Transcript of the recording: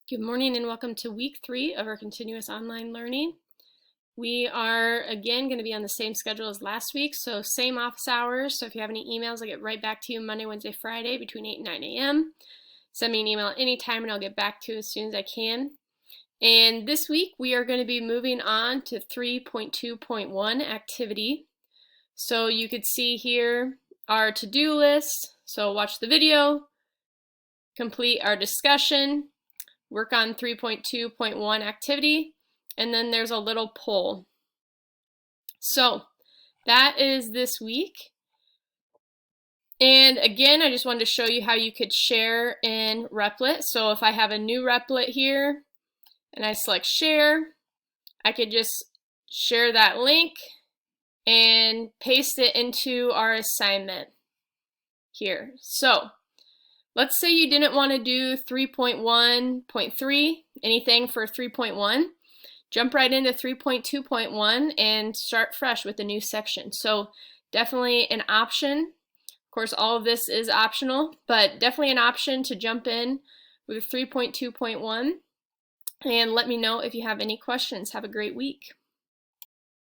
Good morning and welcome to week 3 of our continuous online learning. We are again going to be on the same schedule as last week, so same office hours. So if you have any emails, I'll get right back to you Monday, Wednesday, Friday between 8 and 9 a.m. Send me an email anytime and I'll get back to you as soon as I can. And this week we are going to be moving on to 3.2.1 activity. So you could see here our to-do list. So watch the video, complete our discussion, work on 3.2.1 activity, and then there's a little poll. So that is this week. And again, I just wanted to show you how you could share in Replit. So if I have a new Replit here and I select share, I could just share that link and paste it into our assignment here. So let's say you didn't want to do 3.1.3, anything for 3.1. Jump right into 3.2.1 and start fresh with a new section. So definitely an option. Of course, all of this is optional, but definitely an option to jump in with 3.2.1. And let me know if you have any questions. Have a great week.